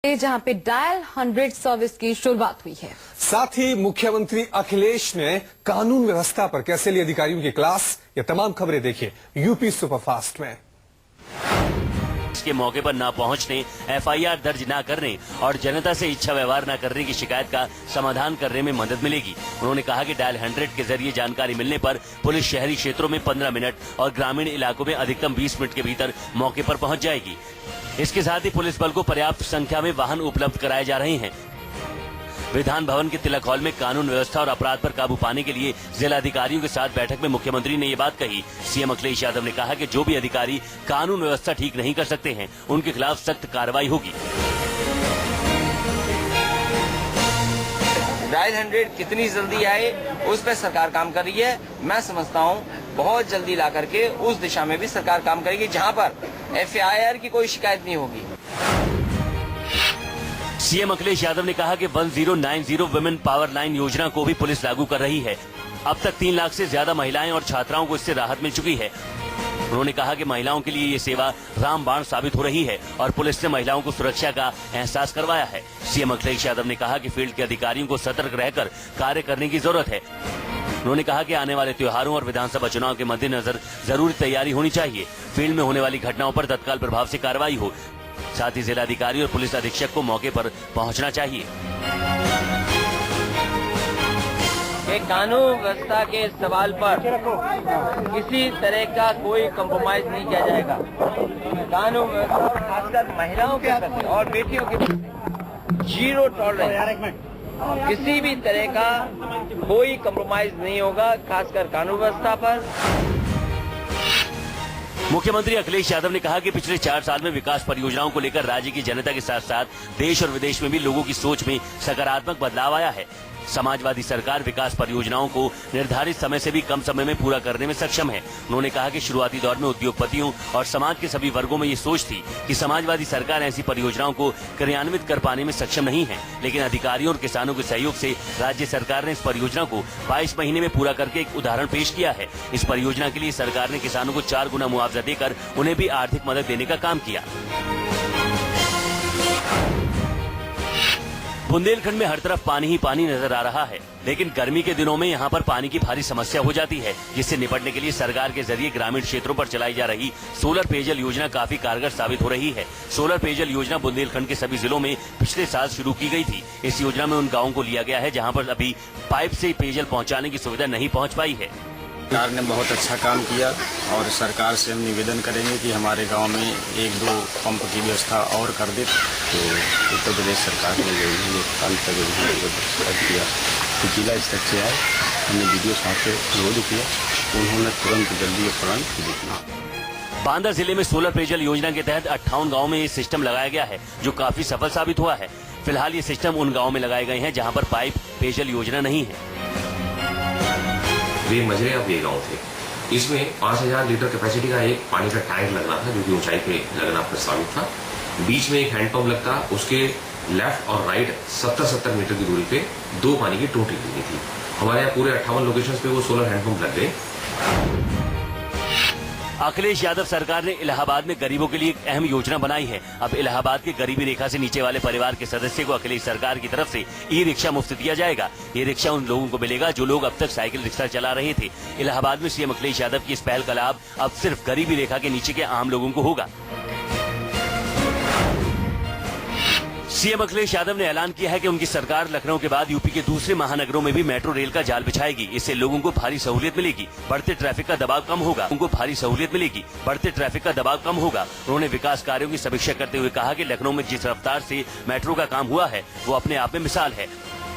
जहां पे dial 100 service की शुरुआत हुई है। साथ ही मुख्यमंत्री अखिलेश ने कानून व्यवस्था पर कैसे ली अधिकारियों की क्लास, ये तमाम खबरें देखिए यूपी सुपरफास्ट में। इसके मौके पर न पहुंचने, एफआईआर दर्ज न करने और जनता से इच्छा व्यवहार न करने की शिकायत का समाधान करने में मदद मिलेगी। उन्होंने कहा कि डायल 100 के जरिए जानकारी मिलने पर पुलिस शहरी क्षेत्रों में 15 मिनट और ग्रामीण इलाकों में अधिकतम 20 मिनट के भीतर मौके पर पहुंच जाएगी। इसके साथ ही पुलिस बल को पर्याप्त संख्या में वाहन उपलब्ध कराए जा रहे हैं। विधान भवन के तिलक हॉल में कानून व्यवस्था और अपराध पर काबू पाने के लिए जिला अधिकारियों के साथ बैठक में मुख्यमंत्री ने ये बात कही। सीएम अखिलेश यादव ने कहा कि जो भी अधिकारी कानून व्यवस्था ठीक नहीं कर सकते हैं, उनके खिलाफ सख्त कार्रवाई होगी। डायल 100 कितनी जल्दी आए उस पर सरकार काम कर रही है। मैं समझता हूँ बहुत जल्दी ला करके उस दिशा में भी सरकार काम करेगी जहाँ पर एफआईआर की कोई शिकायत नहीं होगी। सीएम अखिलेश यादव ने कहा कि 1090 वुमेन पावर लाइन योजना को भी पुलिस लागू कर रही है। अब तक 3 लाख से ज्यादा महिलाएं और छात्राओं को इससे राहत मिल चुकी है। उन्होंने कहा कि महिलाओं के लिए ये सेवा रामबाण साबित हो रही है और पुलिस ने महिलाओं को सुरक्षा का एहसास करवाया है। सीएम अखिलेश यादव ने कहा कि फील्ड के अधिकारियों को सतर्क रहकर कार्य करने की जरूरत है। उन्होंने कहा कि आने वाले त्योहारों और विधानसभा चुनाव के मद्देनजर जरूरी तैयारी होनी चाहिए। फील्ड में होने वाली घटनाओं पर तत्काल प्रभाव से कार्रवाई हो। साथ ही जिलाधिकारी और पुलिस अधीक्षक को मौके पर पहुंचना चाहिए। कानून व्यवस्था के सवाल पर किसी तरह का कोई कंप्रोमाइज नहीं किया जाएगा। कानून व्यवस्था खासकर महिलाओं के प्रति और बेटियों के प्रति जीरो टॉलरेंस, किसी भी तरह का कोई कंप्रोमाइज नहीं होगा, खासकर कानून व्यवस्था पर। मुख्यमंत्री अखिलेश यादव ने कहा कि पिछले 4 साल में विकास परियोजनाओं को लेकर राज्य की जनता के साथ साथ देश और विदेश में भी लोगों की सोच में सकारात्मक बदलाव आया है। समाजवादी सरकार विकास परियोजनाओं को निर्धारित समय से भी कम समय में पूरा करने में सक्षम है। उन्होंने कहा कि शुरुआती दौर में उद्योगपतियों और समाज के सभी वर्गों में ये सोच थी कि समाजवादी सरकार ऐसी परियोजनाओं को क्रियान्वित कर पाने में सक्षम नहीं है, लेकिन अधिकारियों और किसानों के सहयोग से राज्य सरकार ने इस परियोजना को 22 महीने में पूरा करके एक उदाहरण पेश किया है। इस परियोजना के लिए सरकार ने किसानों को 4 गुना मुआवजा देकर उन्हें भी आर्थिक मदद देने का काम किया। बुंदेलखंड में हर तरफ पानी ही पानी नजर आ रहा है, लेकिन गर्मी के दिनों में यहाँ पर पानी की भारी समस्या हो जाती है, जिससे निपटने के लिए सरकार के जरिए ग्रामीण क्षेत्रों पर चलाई जा रही सोलर पेयजल योजना काफी कारगर साबित हो रही है। सोलर पेयजल योजना बुंदेलखंड के सभी जिलों में पिछले साल शुरू की गई थी। इस योजना में उन गाँवों को लिया गया है जहाँ पर अभी पाइप से पेयजल पहुँचाने की सुविधा नहीं पहुँच पाई है। सरकार ने बहुत अच्छा काम किया और सरकार से हम निवेदन करेंगे कि हमारे गांव में 1-2 पंप की व्यवस्था और कर दे। तो उत्तर प्रदेश सरकार ने जो है काम किया तो जिला स्तर से आए, हमने वीडियो साहब से विरोध किया, उन्होंने तुरंत जल्दी प्लान दिया। बांदा जिले में सोलर पेयजल योजना के तहत 58 गाँव में ये सिस्टम लगाया गया है, जो काफी सफल साबित हुआ है। फिलहाल ये सिस्टम उन गाँव में लगाए गए हैं जहाँ पर पाइप पेयजल योजना नहीं है। वे मजरे अब ये गाँव थे। इसमें 5000 लीटर कैपेसिटी का एक पानी का टैंक लगना था, जो कि ऊंचाई पे लगना प्रस्तावित था। बीच में एक हैंडपंप लगता, उसके लेफ्ट और राइट 70-70 मीटर की दूरी पे 2 पानी की टोटी लगी थी। हमारे यहाँ पूरे 58 लोकेशंस पे वो सोलर हैंडपंप लग गए। अखिलेश यादव सरकार ने इलाहाबाद में गरीबों के लिए एक अहम योजना बनाई है। अब इलाहाबाद के गरीबी रेखा से नीचे वाले परिवार के सदस्य को अखिलेश सरकार की तरफ से ई रिक्शा मुफ्त दिया जाएगा। ये रिक्शा उन लोगों को मिलेगा जो लोग अब तक साइकिल रिक्शा चला रहे थे। इलाहाबाद में सीएम अखिलेश यादव की इस पहल का लाभ अब सिर्फ गरीबी रेखा के नीचे के आम लोगों को होगा। सीएम अखिलेश यादव ने ऐलान किया है कि उनकी सरकार लखनऊ के बाद यूपी के दूसरे महानगरों में भी मेट्रो रेल का जाल बिछाएगी। इससे लोगों को भारी सहूलियत मिलेगी, बढ़ते ट्रैफिक का दबाव कम होगा। उन्होंने विकास कार्यों की समीक्षा करते हुए कहा कि लखनऊ में जिस रफ्तार से मेट्रो का काम हुआ है, वो अपने आप में मिसाल है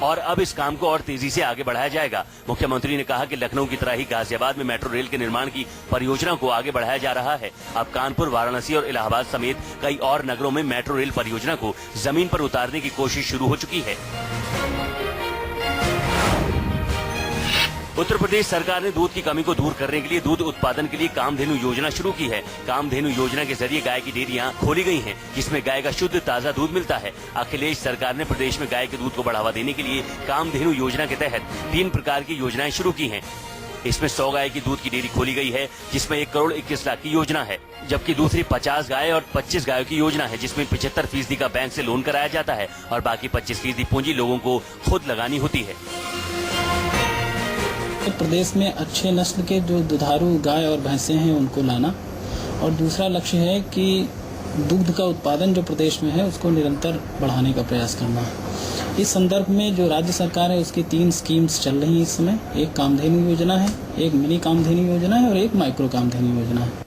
और अब इस काम को और तेजी से आगे बढ़ाया जाएगा। मुख्यमंत्री ने कहा कि लखनऊ की तरह ही गाजियाबाद में मेट्रो रेल के निर्माण की परियोजना को आगे बढ़ाया जा रहा है। अब कानपुर, वाराणसी और इलाहाबाद समेत कई और नगरों में मेट्रो रेल परियोजना को जमीन पर उतारने की कोशिश शुरू हो चुकी है। उत्तर प्रदेश सरकार ने दूध की कमी को दूर करने के लिए दूध उत्पादन के लिए कामधेनु योजना शुरू की है। कामधेनु योजना के जरिए गाय की डेयरियां खोली गई हैं, जिसमें गाय का शुद्ध ताजा दूध मिलता है। अखिलेश सरकार ने प्रदेश में गाय के दूध को बढ़ावा देने के लिए कामधेनु योजना के तहत 3 प्रकार की योजनाएं शुरू की हैं। इसमें 100 गाय की दूध की डेयरी खोली गई है, जिसमें 1 करोड़ 21 लाख की योजना है, जबकि दूसरी 50 गाय और 25 गायों की योजना है, जिसमें 75% का बैंक से लोन कराया जाता है और बाकी 25% पूंजी लोगों को खुद लगानी होती है। प्रदेश में अच्छे नस्ल के जो दुधारू गाय और भैंसे हैं उनको लाना, और दूसरा लक्ष्य है कि दुग्ध का उत्पादन जो प्रदेश में है उसको निरंतर बढ़ाने का प्रयास करना है। इस संदर्भ में जो राज्य सरकार है उसकी 3 स्कीम्स चल रही हैं इस समय। एक कामधेनु योजना है, एक मिनी कामधेनु योजना है और एक माइक्रो कामधेनु योजना है।